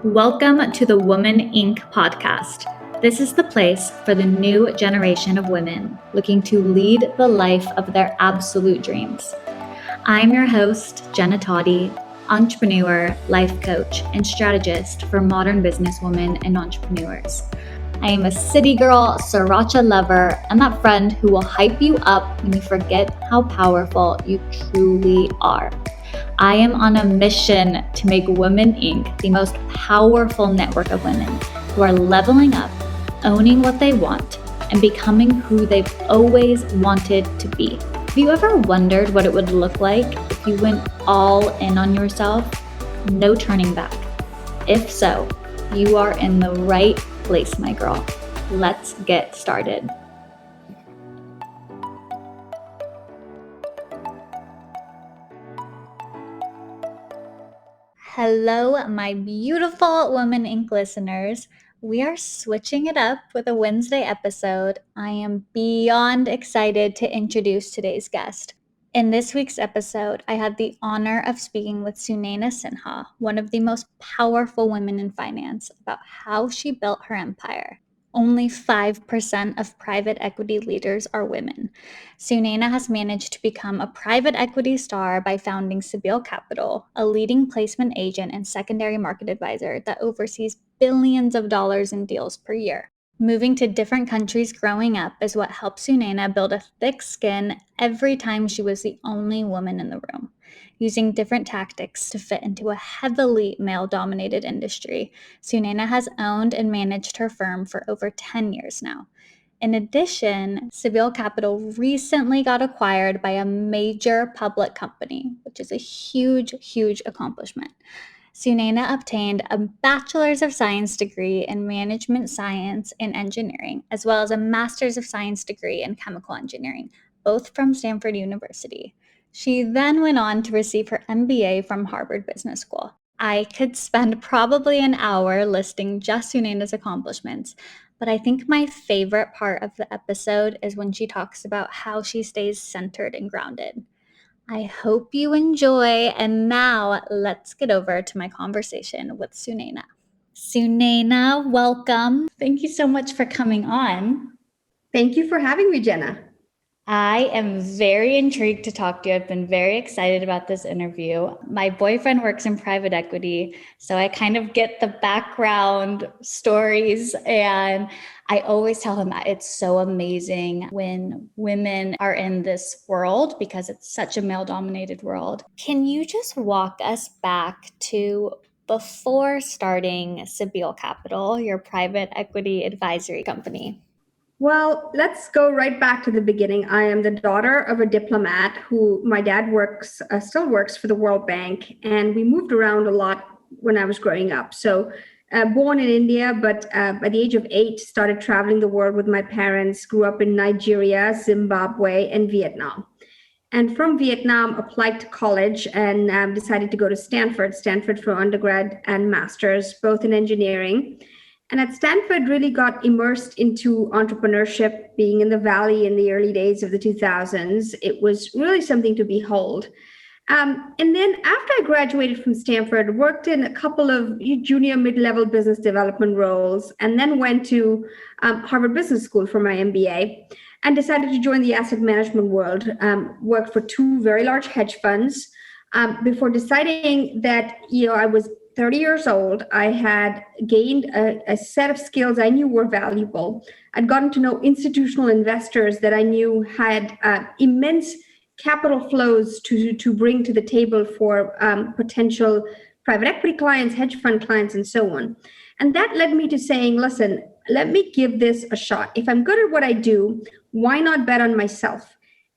Welcome to the Woman Inc. podcast. This is the place for the new generation of women looking to lead the life of their absolute dreams. I'm your host, Jenna Toddy, entrepreneur, life coach, and strategist for modern businesswomen and entrepreneurs. I am a city girl, sriracha lover, and that friend who will hype you up when you forget how powerful you truly are. I am on a mission to make Women Inc. the most powerful network of women who are leveling up, owning what they want, and becoming who they've always wanted to be. Have you ever wondered what it would look like if you went all in on yourself? No turning back. If so, you are in the right place, my girl. Let's get started. Hello, my beautiful Woman Inc. listeners. We are switching it up with a Wednesday episode. I am beyond excited to introduce today's guest. In this week's episode, I had the honor of speaking with Sunaina Sinha, one of the most powerful women in finance, about how she built her empire. Only 5% of private equity leaders are women. Sunaina has managed to become a private equity star by founding Cebile Capital, a leading placement agent and secondary market advisor that oversees billions of dollars in deals per year. Moving to different countries growing up is what helped Sunaina build a thick skin every time she was the only woman in the room, using different tactics to fit into a heavily male-dominated industry. Sunaina has owned and managed her firm for over 10 years now. In addition, Cebile Capital recently got acquired by a major public company, which is a huge, huge accomplishment. Sunaina obtained a Bachelor's of Science degree in Management Science and Engineering, as well as a Master's of Science degree in Chemical Engineering, both from Stanford University. She then went on to receive her MBA from Harvard Business School. I could spend probably an hour listing just Sunaina's accomplishments, but I think my favorite part of the episode is when she talks about how she stays centered and grounded. I hope you enjoy, and now let's get over to my conversation with Sunaina. Sunaina, welcome. Thank you so much for coming on. Thank you for having me, Jenna. I am very intrigued to talk to you. I've been very excited about this interview. My boyfriend works in private equity, so I kind of get the background stories, and I always tell him that it's so amazing when women are in this world because it's such a male-dominated world. Can you just walk us back to before starting Cebile Capital, your private equity advisory company? Well, let's go right back to the beginning. I am the daughter of a diplomat who my dad still works for the World Bank, and we moved around a lot when I was growing up. So born in India, but at the age of 8, started traveling the world with my parents, grew up in Nigeria, Zimbabwe, and Vietnam. And from Vietnam, applied to college and decided to go to Stanford for undergrad and master's, both in engineering. And at Stanford, really got immersed into entrepreneurship, being in the Valley in the early days of the 2000s. It was really something to behold. And then after I graduated from Stanford, worked in a couple of junior mid-level business development roles, and then went to Harvard Business School for my MBA and decided to join the asset management world. Worked for 2 very large hedge funds before deciding that I was 30 years old. I had gained a set of skills I knew were valuable. I'd gotten to know institutional investors that I knew had immense capital flows to bring to the table for potential private equity clients, hedge fund clients, and so on. And that led me to saying, listen, let me give this a shot. If I'm good at what I do, why not bet on myself?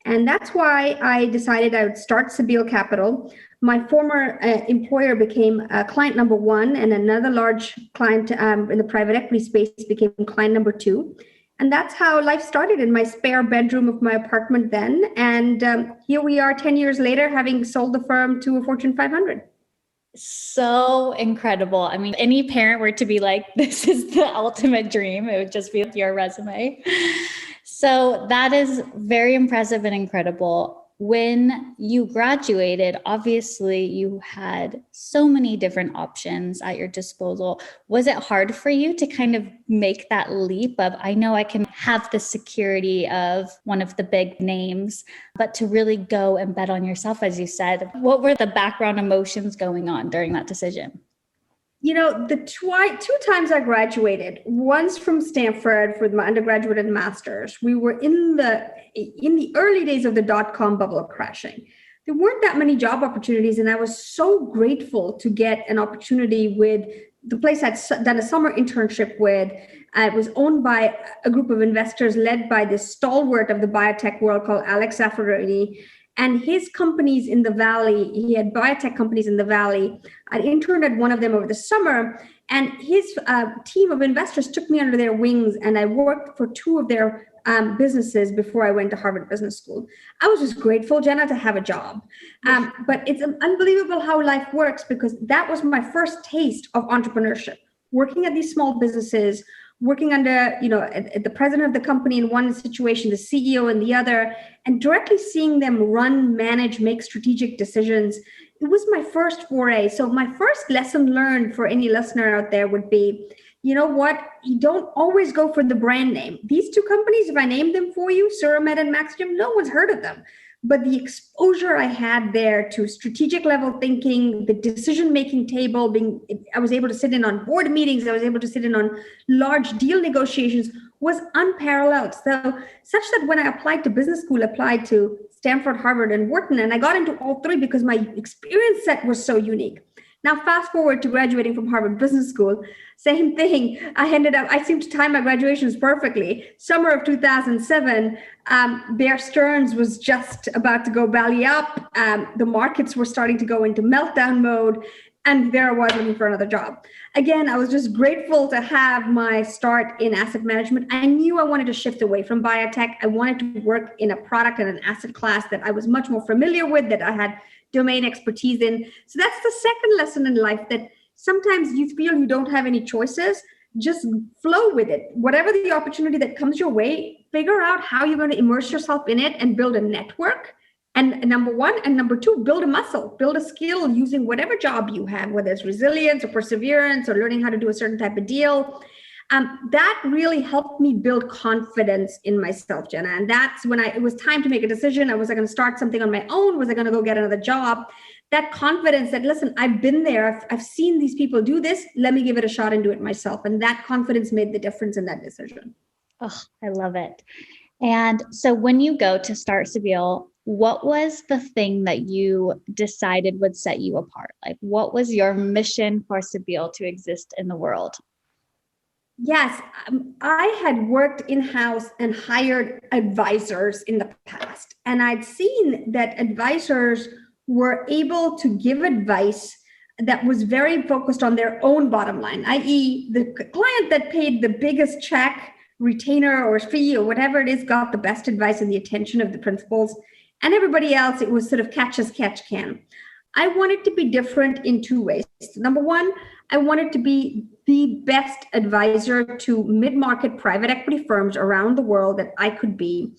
And that's why I decided I would start Cebile Capital. My former employer became client number 1, and another large client in the private equity space became client number 2. And that's how life started in my spare bedroom of my apartment then. And here we are 10 years later, having sold the firm to a Fortune 500. So incredible. I mean, any parent were to be like, this is the ultimate dream, it would just be your resume. So that is very impressive and incredible. When you graduated, obviously you had so many different options at your disposal. Was it hard for you to kind of make that leap of, I know I can have the security of one of the big names, but to really go and bet on yourself, as you said? What were the background emotions going on during that decision? The two times I graduated, once from Stanford for my undergraduate and master's, we were in the early days of the dot-com bubble crashing. There weren't that many job opportunities, and I was so grateful to get an opportunity with the place I'd done a summer internship with. It was owned by a group of investors led by this stalwart of the biotech world called Alex Zaffaroni. And his companies in the Valley, he had biotech companies in the Valley. I interned at one of them over the summer, and his team of investors took me under their wings, and I worked for two of their businesses before I went to Harvard Business School. I was just grateful, Jenna, to have a job. But it's unbelievable how life works, because that was my first taste of entrepreneurship, working at these small businesses, working under, the president of the company in one situation, the CEO in the other, and directly seeing them run, manage, make strategic decisions. It was my first foray. So my first lesson learned for any listener out there would be, you know what? You don't always go for the brand name. These two companies, if I name them for you, Suramed and Maxim, no one's heard of them. But the exposure I had there to strategic level thinking, the decision-making table, I was able to sit in on board meetings, I was able to sit in on large deal negotiations, was unparalleled. So such that when I applied to business school, applied to Stanford, Harvard, and Wharton, and I got into all three because my experience set was so unique. Now, fast forward to graduating from Harvard Business School, same thing. I seemed to time my graduations perfectly. Summer of 2007, Bear Stearns was just about to go belly up. The markets were starting to go into meltdown mode. And there I was looking for another job. Again, I was just grateful to have my start in asset management. I knew I wanted to shift away from biotech. I wanted to work in a product and an asset class that I was much more familiar with, that I had domain expertise in. So that's the second lesson in life, that sometimes you feel you don't have any choices. Just flow with it. Whatever the opportunity that comes your way, figure out how you're going to immerse yourself in it and build a network. And number one, and number two, build a muscle, build a skill using whatever job you have, whether it's resilience or perseverance or learning how to do a certain type of deal. That really helped me build confidence in myself, Jenna. And that's when it was time to make a decision. Was I going to start something on my own? Was I going to go get another job? That confidence that, listen, I've been there. I've seen these people do this. Let me give it a shot and do it myself. And that confidence made the difference in that decision. Oh, I love it. And so when you go to start Cebile, what was the thing that you decided would set you apart? Like, what was your mission for Cebile to exist in the world? Yes, I had worked in-house and hired advisors in the past. And I'd seen that advisors were able to give advice that was very focused on their own bottom line, i.e. the client that paid the biggest check, retainer or fee or whatever it is, got the best advice and the attention of the principals. And everybody else, it was sort of catch as catch can. I wanted to be different in two ways. Number one, I wanted to be the best advisor to mid-market private equity firms around the world that I could be.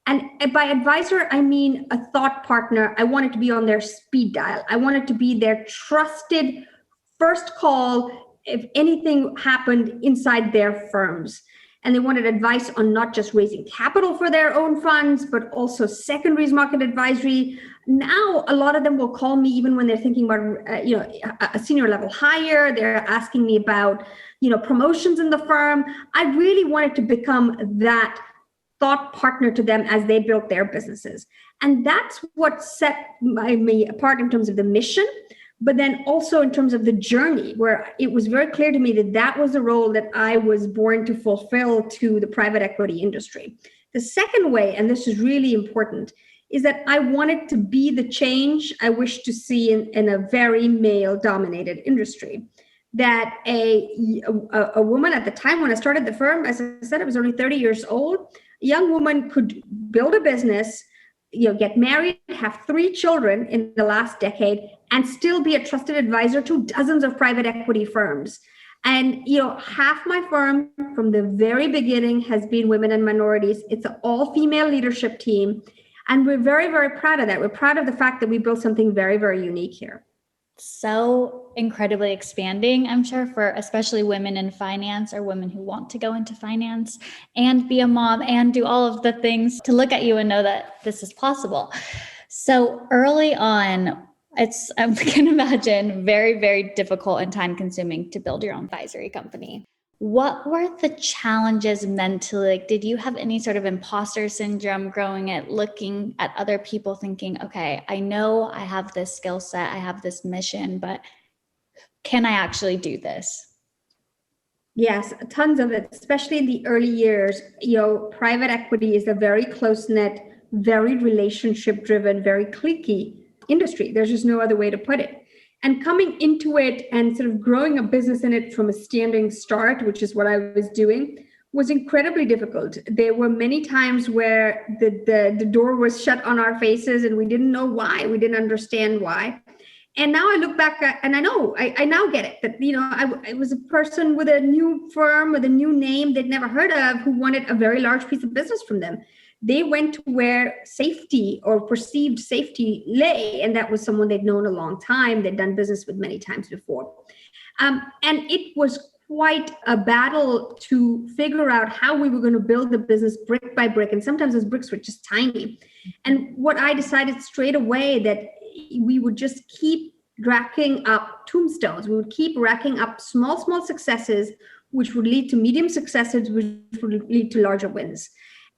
And by advisor, I mean a thought partner. I wanted to be on their speed dial. I wanted to be their trusted first call if anything happened inside their firms. And they wanted advice on not just raising capital for their own funds, but also secondaries market advisory. Now, a lot of them will call me even when they're thinking about, a senior level hire. They're asking me about, promotions in the firm. I really wanted to become that thought partner to them as they built their businesses. And that's what set me apart in terms of the mission, but then also in terms of the journey, where it was very clear to me that that was the role that I was born to fulfill to the private equity industry. The second way, and this is really important, is that I wanted to be the change I wish to see in a very male-dominated industry. That a woman at the time when I started the firm, as I said, I was only 30 years old, a young woman could build a business, get married, have 3 children in the last decade, and still be a trusted advisor to dozens of private equity firms. And, half my firm from the very beginning has been women and minorities. It's an all-female leadership team. And we're very, very proud of that. We're proud of the fact that we built something very, very unique here. So incredibly expanding, I'm sure, for especially women in finance or women who want to go into finance and be a mom and do all of the things to look at you and know that this is possible. So early on, I can imagine, very, very difficult and time consuming to build your own advisory company. What were the challenges mentally? Like, did you have any sort of imposter syndrome growing it, looking at other people thinking, okay, I know I have this skill set, I have this mission, but can I actually do this? Yes, tons of it, especially in the early years. Private equity is a very close-knit, very relationship-driven, very cliquey industry. There's just no other way to put it. And coming into it and sort of growing a business in it from a standing start, which is what I was doing, was incredibly difficult. There were many times where the door was shut on our faces and we didn't know why. We didn't understand why. And now I look back and I know, I now get it, that, I was a person with a new firm, with a new name they'd never heard of, who wanted a very large piece of business from them. They went to where safety or perceived safety lay, and that was someone they'd known a long time, they'd done business with many times before. And it was quite a battle to figure out how we were going to build the business brick by brick. And sometimes those bricks were just tiny. And what I decided straight away, that we would just keep racking up tombstones. We would keep racking up small successes, which would lead to medium successes, which would lead to larger wins.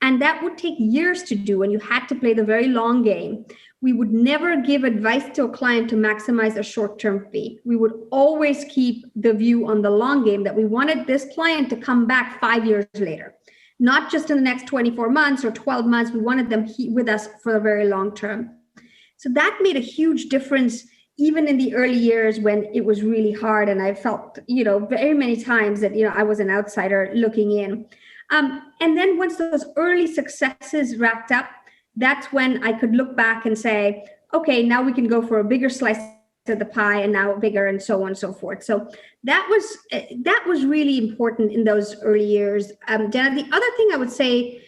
And that would take years to do, and you had to play the very long game. We would never give advice to a client to maximize a short-term fee. We would always keep the view on the long game, that we wanted this client to come back 5 years later, not just in the next 24 months or 12 months. We wanted them with us for the very long term. So that made a huge difference, even in the early years when it was really hard. And I felt, very many times that, I was an outsider looking in. And then once those early successes wrapped up, that's when I could look back and say, okay, now we can go for a bigger slice of the pie, and now bigger, and so on and so forth. So that was really important in those early years. Dana, the other thing I would say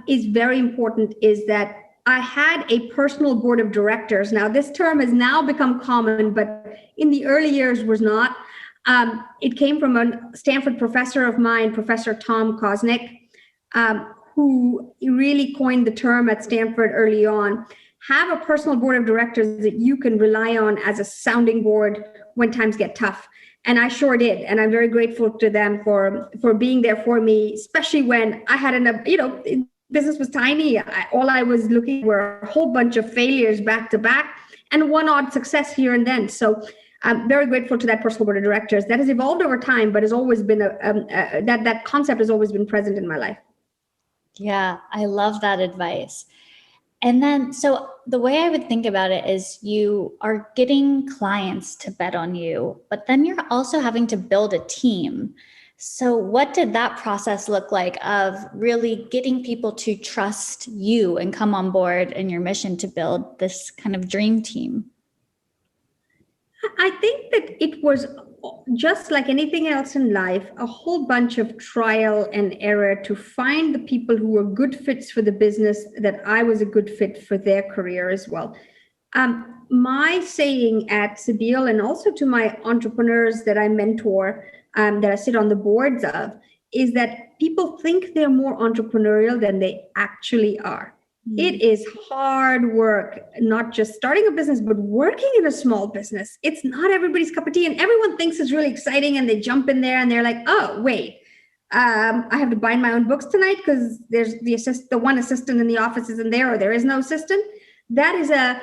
is very important is that I had a personal board of directors. Now, this term has now become common, but in the early years was not. It came from a Stanford professor of mine, Professor Tom Kosnick, who really coined the term at Stanford early on. Have a personal board of directors that you can rely on as a sounding board when times get tough. And I sure did. And I'm very grateful to them for being there for me, especially when I had business was tiny. All I was looking were a whole bunch of failures back to back and one odd success here and then. So I'm very grateful to that personal board of directors. That has evolved over time, but has always been that concept has always been present in my life. Yeah, I love that advice. And then, so the way I would think about it is you are getting clients to bet on you, but then you're also having to build a team. So what did that process look like of really getting people to trust you and come on board in your mission to build this kind of dream team? I think that it was just like anything else in life, a whole bunch of trial and error to find the people who were good fits for the business, that I was a good fit for their career as well. My saying at Cebile, and also to my entrepreneurs that I mentor, that I sit on the boards of, is that people think they're more entrepreneurial than they actually are. It is hard work, not just starting a business, but working in a small business. It's not everybody's cup of tea, and everyone thinks it's really exciting, and they jump in there and they're like, oh, wait, I have to bind my own books tonight because there's the one assistant in the office isn't there, or there is no assistant. That is a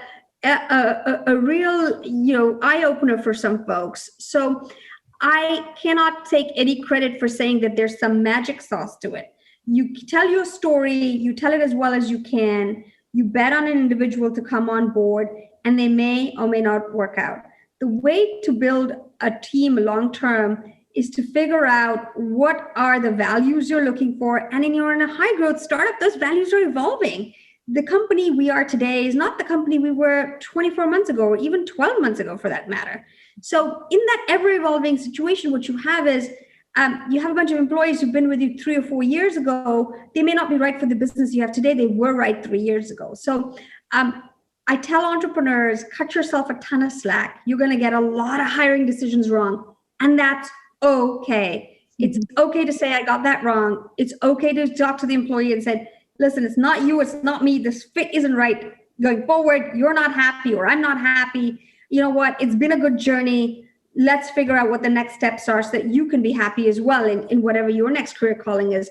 real, eye opener for some folks. So I cannot take any credit for saying that there's some magic sauce to it. You tell your story, you tell it as well as you can, you bet on an individual to come on board, and they may or may not work out. The way to build a team long-term is to figure out what are the values you're looking for. And in a high-growth startup, those values are evolving. The company we are today is not the company we were 24 months ago, or even 12 months ago for that matter. So in that ever-evolving situation, what you have is You have a bunch of employees who've been with you 3 or 4 years ago. They may not be right for the business you have today. They were right 3 years ago. So I tell entrepreneurs, cut yourself a ton of slack. You're going to get a lot of hiring decisions wrong. And that's okay. It's okay to say, I got that wrong. It's okay to talk to the employee and say, listen, it's not you, it's not me. This fit isn't right. Going forward, you're not happy or I'm not happy. You know what? It's been a good journey. Let's figure out what the next steps are so that you can be happy as well in whatever your next career calling is.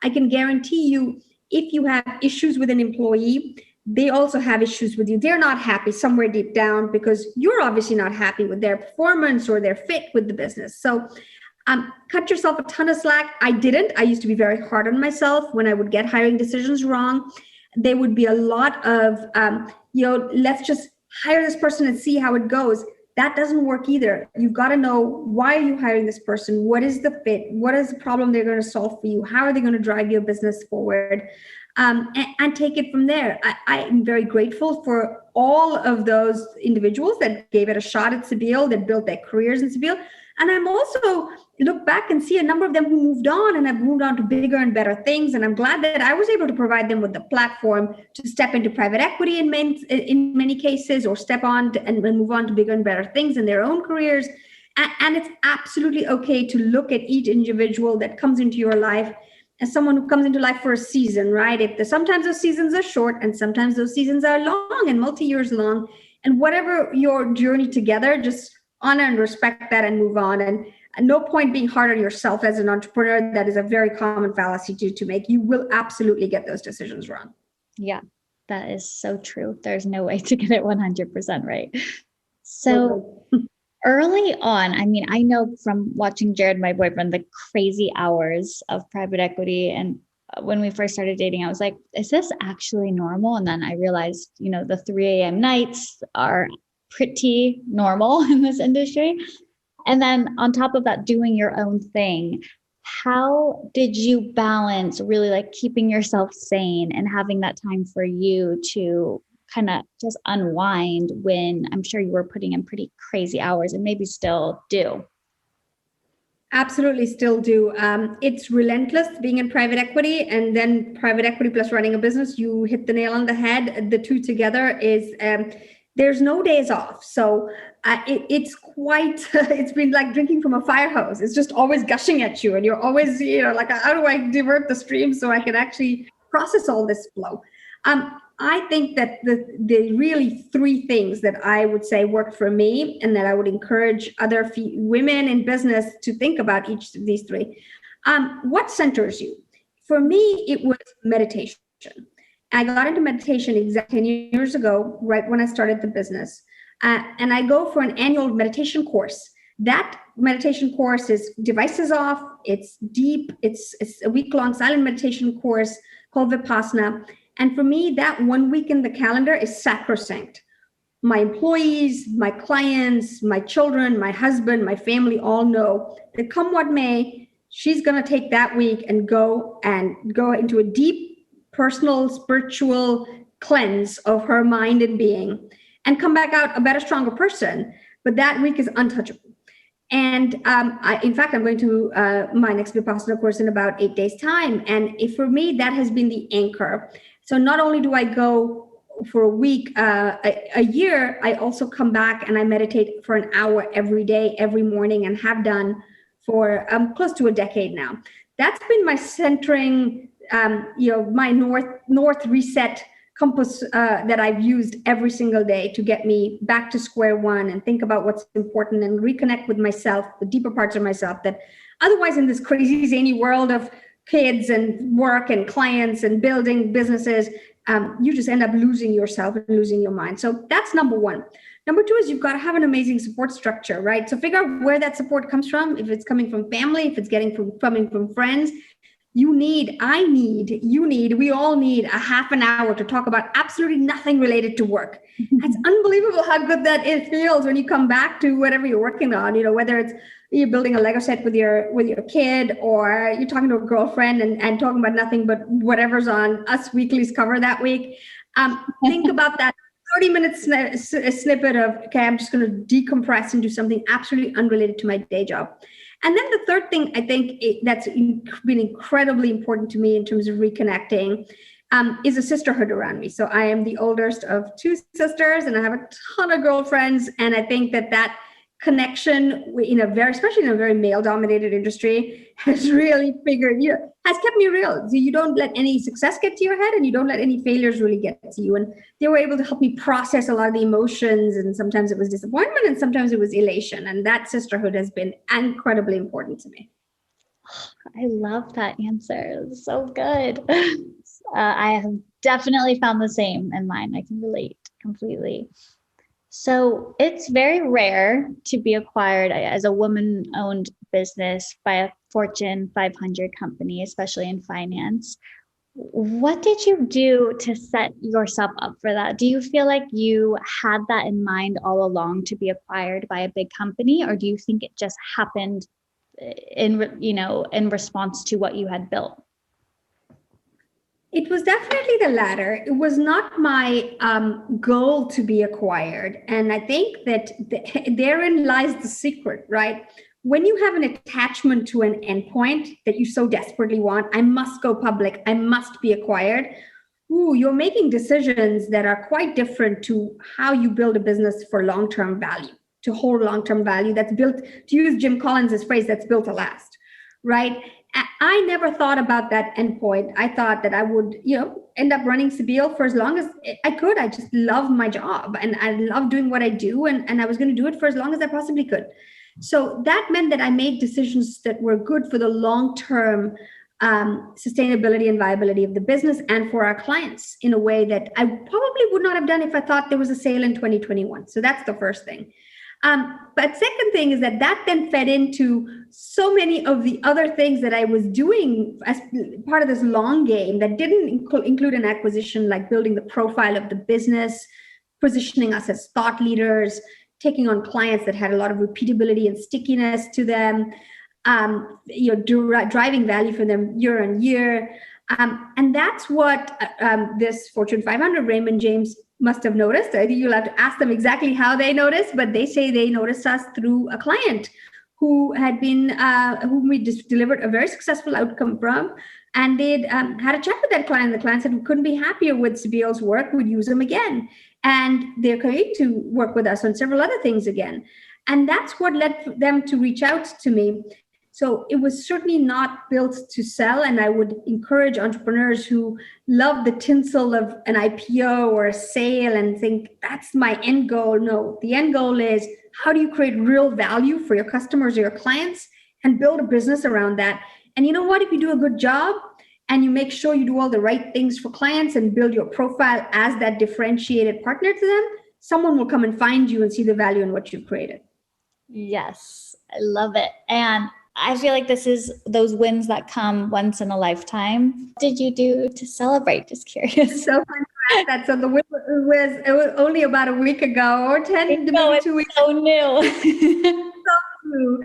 I can guarantee you, if you have issues with an employee, they also have issues with you. They're not happy somewhere deep down because you're obviously not happy with their performance or their fit with the business. So cut yourself a ton of slack. I didn't. I used to be very hard on myself when I would get hiring decisions wrong. There would be a lot of, let's just hire this person and see how it goes. That doesn't work either. You've got to know, why are you hiring this person? What is the fit? What is the problem they're going to solve for you? How are they going to drive your business forward? And take it from there. I am very grateful for all of those individuals that gave it a shot at Cebile, that built their careers in Cebile. And I'm also look back and see a number of them who moved on and have moved on to bigger and better things. And I'm glad that I was able to provide them with the platform to step into private equity in many cases, or step on and move on to bigger and better things in their own careers. And it's absolutely okay to look at each individual that comes into your life as someone who comes into life for a season, right? Sometimes those seasons are short and sometimes those seasons are long and multi-years long. And whatever your journey together, just honor and respect that and move on. And at no point being hard on yourself as an entrepreneur. That is a very common fallacy to make. You will absolutely get those decisions wrong. Yeah, that is so true. There's no way to get it 100% right. So early on, I mean, I know from watching Jared, my boyfriend, the crazy hours of private equity. And when we first started dating, I was like, is this actually normal? And then I realized, the 3 a.m. nights are pretty normal in this industry. And then on top of that, doing your own thing. How did you balance really like keeping yourself sane and having that time for you to kind of just unwind when I'm sure you were putting in pretty crazy hours and maybe still do? Absolutely still do. It's relentless being in private equity, and then private equity plus running a business. You hit the nail on the head. The two together is there's no days off. So it's quite, it's been like drinking from a fire hose. It's just always gushing at you. And you're always, like, how do I divert the stream so I can actually process all this flow? I think that the really three things that I would say worked for me, and that I would encourage other women in business to think about each of these three. What centers you? For me, it was meditation. I got into meditation exactly 10 years ago, right when I started the business. And I go for an annual meditation course. That meditation course is devices off. It's deep. It's a week-long silent meditation course called Vipassana. And for me, that 1 week in the calendar is sacrosanct. My employees, my clients, my children, my husband, my family all know that come what may, she's going to take that week and go into a deep personal, spiritual cleanse of her mind and being, and come back out a better, stronger person. But that week is untouchable. And in fact, I'm going to my next Vipassana course in about 8 days' time. And for me, that has been the anchor. So not only do I go for a week, a year, I also come back and I meditate for an hour every day, every morning, and have done for close to a decade now. That's been my centering, my north reset compass that I've used every single day to get me back to square one and think about what's important and reconnect with myself, the deeper parts of myself that otherwise in this crazy zany world of kids and work and clients and building businesses, you just end up losing yourself and losing your mind. So that's number one. Number two is you've got to have an amazing support structure, right? So figure out where that support comes from. If it's coming from family, if it's coming from friends, we all need a half an hour to talk about absolutely nothing related to work. It's unbelievable how good it feels when you come back to whatever you're working on, whether it's you're building a Lego set with your kid, or you're talking to a girlfriend and talking about nothing but whatever's on Us Weekly's cover that week. Think about that 30-minute snippet of, okay, I'm just going to decompress and do something absolutely unrelated to my day job. And then the third thing I think that's been incredibly important to me in terms of reconnecting is a sisterhood around me. So I am the oldest of two sisters, and I have a ton of girlfriends. And I think that connection in a very, especially in a very male-dominated industry, has really has kept me real. So you don't let any success get to your head, and you don't let any failures really get to you. And they were able to help me process a lot of the emotions, and sometimes it was disappointment, and sometimes it was elation. And that sisterhood has been incredibly important to me. I love that answer. It's so good. I have definitely found the same in mine. I can relate completely. So it's very rare to be acquired as a woman-owned business by a Fortune 500 company, especially in finance. What did you do to set yourself up for that? Do you feel like you had that in mind all along to be acquired by a big company, or do you think it just happened in response to what you had built? It was definitely the latter. It was not my goal to be acquired. And I think that therein lies the secret, right? When you have an attachment to an endpoint that you so desperately want, I must go public, I must be acquired. Ooh, you're making decisions that are quite different to how you build a business for long-term value, to hold long-term value that's built, to use Jim Collins's phrase, that's built to last, right? I never thought about that endpoint. I thought that I would, end up running Cebile for as long as I could. I just love my job, and I love doing what I do, and I was going to do it for as long as I possibly could. So that meant that I made decisions that were good for the long-term sustainability and viability of the business and for our clients in a way that I probably would not have done if I thought there was a sale in 2021. So that's the first thing. But second thing is that then fed into so many of the other things that I was doing as part of this long game that didn't include an acquisition, like building the profile of the business, positioning us as thought leaders, taking on clients that had a lot of repeatability and stickiness to them, driving value for them year on year. And that's what this Fortune 500 Raymond James must have noticed. I think you'll have to ask them exactly how they noticed, but they say they noticed us through a client who had been, whom we just delivered a very successful outcome from. And they'd had a chat with that client. The client said, we couldn't be happier with Cebile's work. We'd use them again. And they're going to work with us on several other things again. And that's what led them to reach out to me. So it was certainly not built to sell. And I would encourage entrepreneurs who love the tinsel of an IPO or a sale and think that's my end goal. No, the end goal is how do you create real value for your customers or your clients and build a business around that? And you know what? If you do a good job and you make sure you do all the right things for clients and build your profile as that differentiated partner to them, someone will come and find you and see the value in what you've created. Yes, I love it. And I feel like this is those wins that come once in a lifetime. What did you do to celebrate? Just curious. So fun to ask that. So the win was only about a week ago, or 10 to maybe 2 weeks. So new. So new.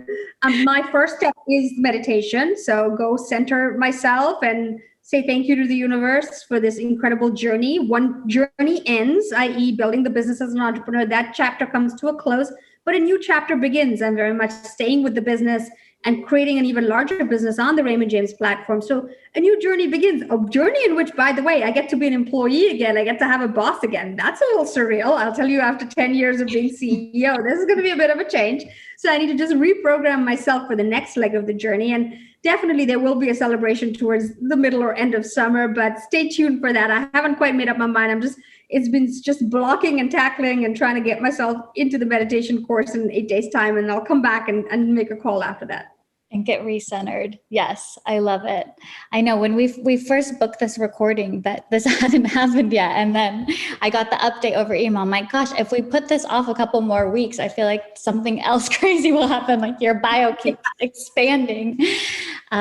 My first step is meditation. So go center myself and say thank you to the universe for this incredible journey. One journey ends, i.e. building the business as an entrepreneur. That chapter comes to a close, but a new chapter begins. I'm very much staying with the business and creating an even larger business on the Raymond James platform. So a new journey begins, a journey in which, by the way, I get to be an employee again. I get to have a boss again. That's a little surreal. I'll tell you, after 10 years of being CEO, this is going to be a bit of a change. So I need to just reprogram myself for the next leg of the journey. And definitely there will be a celebration towards the middle or end of summer, but stay tuned for that. I haven't quite made up my mind. It's been just blocking and tackling and trying to get myself into the meditation course in 8 days' time. And I'll come back and make a call after that. And get recentered. Yes, I love it. I know when we first booked this recording that this hadn't happened yet. And then I got the update over email. My gosh, if we put this off a couple more weeks, I feel like something else crazy will happen. Like your bio keeps expanding,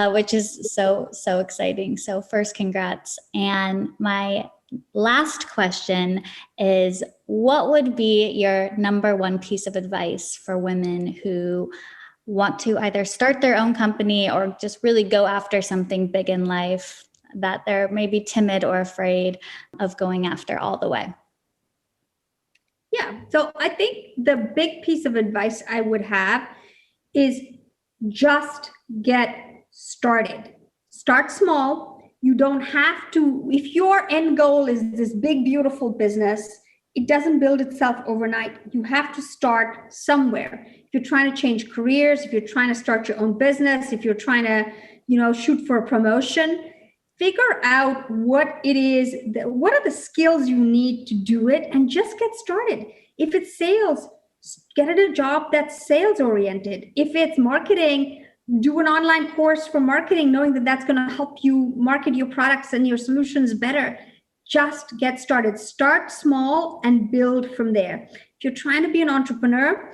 which is so exciting. So first, congrats. And my last question is, what would be your number one piece of advice for women who want to either start their own company or just really go after something big in life that they're maybe timid or afraid of going after all the way? Yeah. So I think the big piece of advice I would have is Just get started. Start small. You don't have to, if your end goal is this big, beautiful business, it doesn't build itself overnight. You have to start somewhere. If you're trying to change careers, if you're trying to start your own business, if you're trying to, shoot for a promotion, figure out what it is, what are the skills you need to do it, and just get started. If it's sales, get a job that's sales oriented. If it's marketing, do an online course for marketing, knowing that that's going to help you market your products and your solutions better. Just get started. Start small and build from there. If you're trying to be an entrepreneur,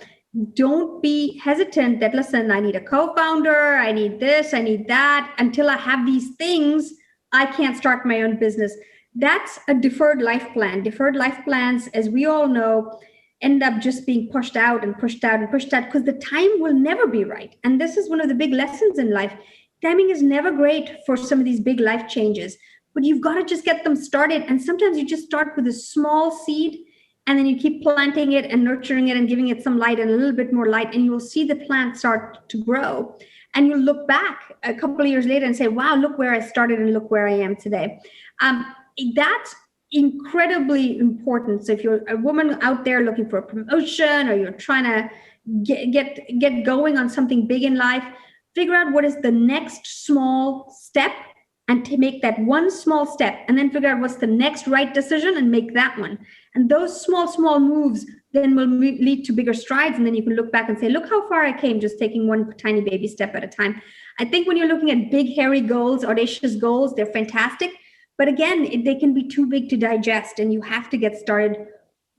don't be hesitant that, listen, I need a co-founder, I need this, I need that. Until I have these things, I can't start my own business. That's a deferred life plan. Deferred life plans, as we all know, end up just being pushed out and pushed out and pushed out because the time will never be right. And this is one of the big lessons in life. Timing is never great for some of these big life changes, but you've got to just get them started. And sometimes you just start with a small seed and then you keep planting it and nurturing it and giving it some light and a little bit more light, and you will see the plant start to grow. And you'll look back a couple of years later and say, wow, look where I started and look where I am today. That's incredibly important. So if you're a woman out there looking for a promotion, or you're trying to get going on something big in life, figure out what is the next small step and to make that one small step, and then figure out what's the next right decision and make that one. And those small moves then will lead to bigger strides. And then you can look back and say, look how far I came just taking one tiny baby step at a time. I think when you're looking at big, hairy goals, audacious goals, they're fantastic. But again, they can be too big to digest, and you have to get started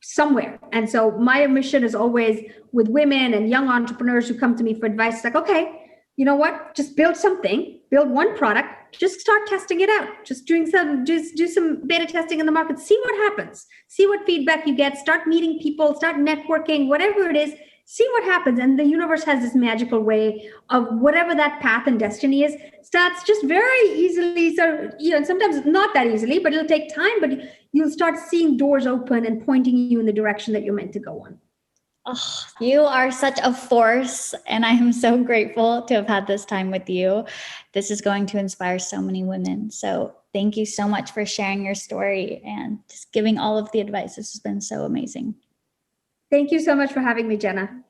somewhere. And so my mission is always with women and young entrepreneurs who come to me for advice. It's like, okay, you know what? Just build something, build one product, just start testing it out. Just do some beta testing in the market, see what happens, see what feedback you get, start meeting people, start networking, whatever it is, see what happens. And the universe has this magical way of whatever that path and destiny is, starts just very easily. So, sometimes not that easily, but it'll take time, but you'll start seeing doors open and pointing you in the direction that you're meant to go on. Oh, you are such a force, and I am so grateful to have had this time with you. This is going to inspire so many women. So thank you so much for sharing your story and just giving all of the advice. This has been so amazing. Thank you so much for having me, Jenna.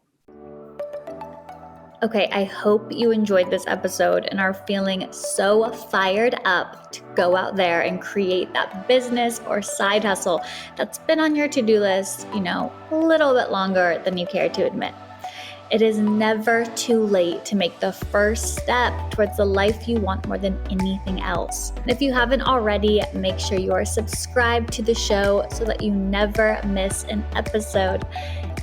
Okay, I hope you enjoyed this episode and are feeling so fired up to go out there and create that business or side hustle that's been on your to-do list, a little bit longer than you care to admit. It is never too late to make the first step towards the life you want more than anything else. And if you haven't already, make sure you are subscribed to the show so that you never miss an episode.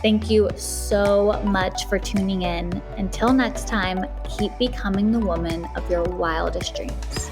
Thank you so much for tuning in. Until next time, keep becoming the woman of your wildest dreams.